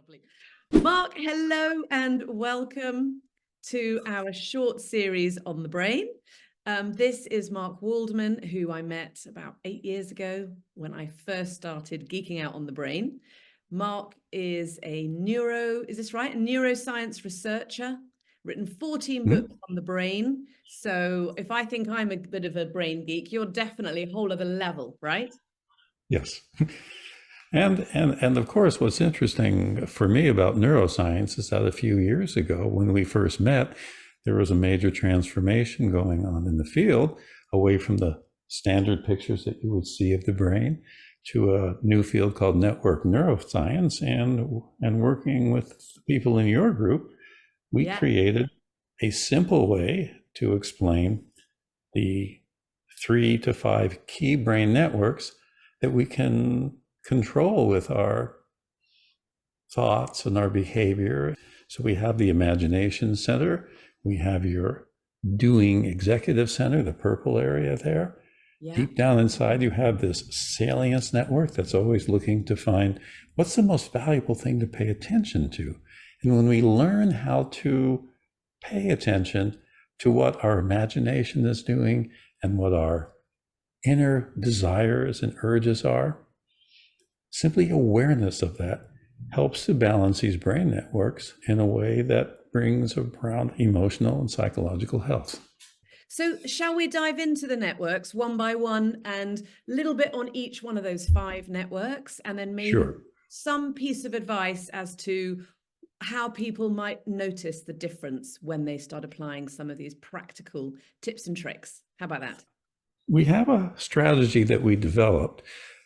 properly. Mark, hello and welcome to our short series on the brain. This is Mark Waldman, who I met about 8 years ago when I first started geeking out on the brain. Mark is a is this right? A neuroscience researcher, written 14 books on the brain. So if I think I'm a bit of a brain geek, you're definitely a whole other level, right? Yes. And of course, what's interesting for me about neuroscience is that a few years ago, when we first met, there was a major transformation going on in the field away from the standard pictures that you would see of the brain to a new field called network neuroscience. And working with people in your group, we created a simple way to explain the 3 to 5 key brain networks that we can control with our thoughts and our behavior. So we have the imagination center, we have your doing executive center, the purple area there. Yeah. Deep down inside, you have this salience network that's always looking to find what's the most valuable thing to pay attention to. And when we learn how to pay attention to what our imagination is doing and what our inner desires and urges are, simply awareness of that helps to balance these brain networks in a way that brings around emotional and psychological health. So shall we dive into the networks one by one and a little bit on each one of those 5 networks, and then maybe some piece of advice as to how people might notice the difference when they start applying some of these practical tips and tricks? How about that? We have a strategy that we developed.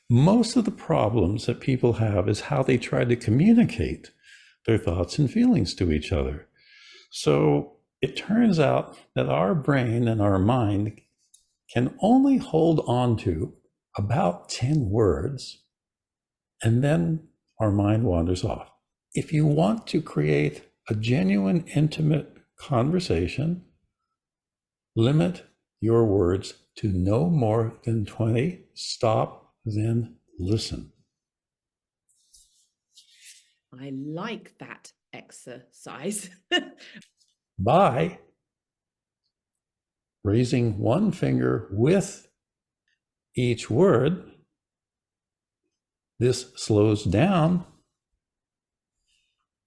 Most of the problems that people have is how they try to communicate their thoughts and feelings to each other. So it turns out that our brain and our mind can only hold on to about 10 words, and then our mind wanders off. If you want to create a genuine, intimate conversation, limit your words to no more than 20. Stop, then listen. I like that exercise. By raising one finger with each word, this slows down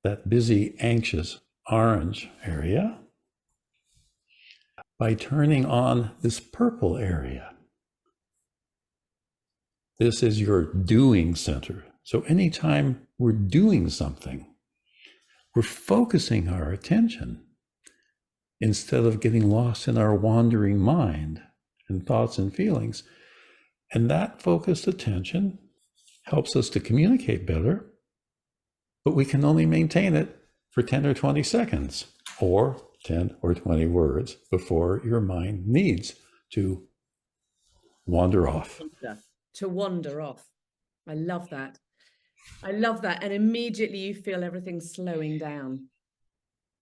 that busy, anxious orange area by turning on this purple area. This is your doing center. So anytime we're doing something, we're focusing our attention instead of getting lost in our wandering mind and thoughts and feelings. And that focused attention helps us to communicate better, but we can only maintain it for 10 or 20 seconds or 10 or 20 words before your mind needs to wander off. To wander off. I love that. I love that. And immediately you feel everything slowing down.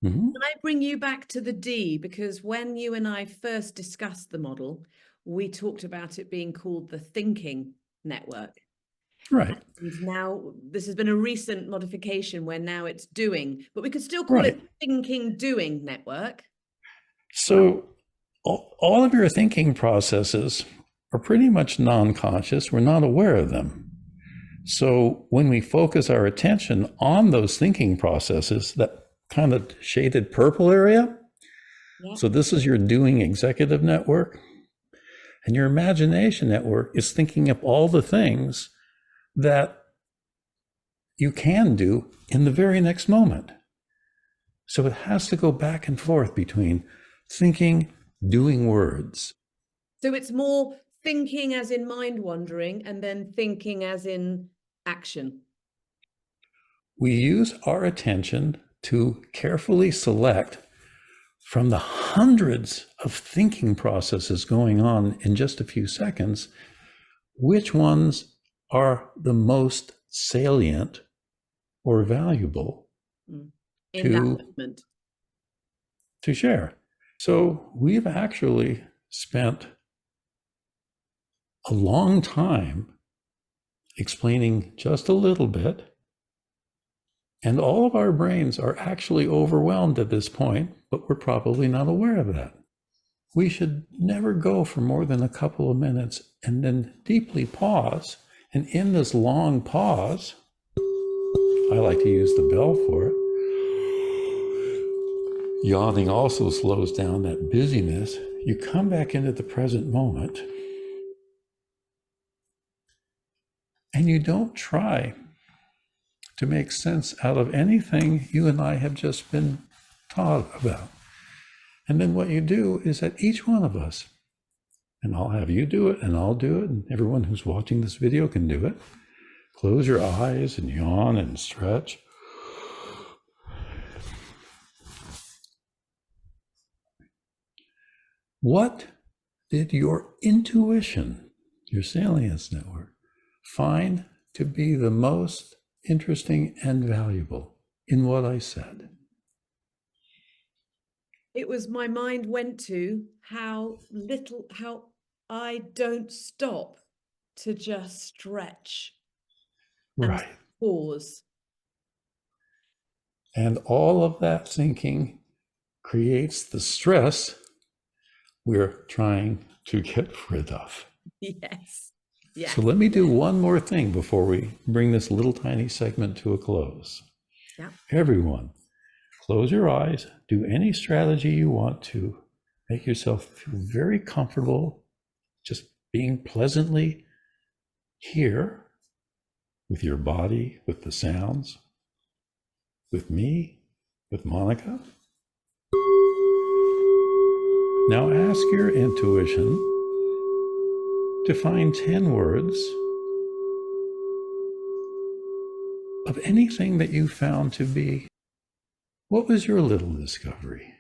Mm-hmm. Can I bring you back to the D? Because when you and I first discussed the model, we talked about it being called the thinking network. Right. And now this has been a recent modification where now it's doing, but we could still call it thinking doing network. So all of your thinking processes are pretty much non-conscious. We're not aware of them. So when we focus our attention on those thinking processes, that kind of shaded purple area, so this is your doing executive network, and your imagination network is thinking up all the things that you can do in the very next moment. So it has to go back and forth between thinking, doing words. So it's more thinking as in mind wandering and then thinking as in action. We use our attention to carefully select from the hundreds of thinking processes going on in just a few seconds, which ones are the most salient or valuable to share. So we've actually spent a long time explaining just a little bit And all of our brains are actually overwhelmed at this point, but we're probably not aware of that. We should never go for more than a couple of minutes and then deeply pause. And in this long pause, I like to use the bell for it. Yawning also slows down that busyness. You come back into the present moment, and you don't try to make sense out of anything you and I have just been taught about. And then what you do is that each one of us, and I'll have you do it, and I'll do it, and everyone who's watching this video can do it. Close your eyes and yawn and stretch. What did your intuition, your salience network, find to be the most interesting and valuable in what I said? It was, my mind went to how I don't stop to just stretch and Right. pause. And all of that thinking creates the stress we're trying to get rid of. Yes. Yes. So let me do one more thing before we bring this little tiny segment to a close. Yeah. Everyone, close your eyes, do any strategy you want to. Make yourself feel very comfortable, just being pleasantly here with your body, with the sounds, with me, with Monica. Now ask your intuition to find 10 words of anything that you found to be, what was your little discovery?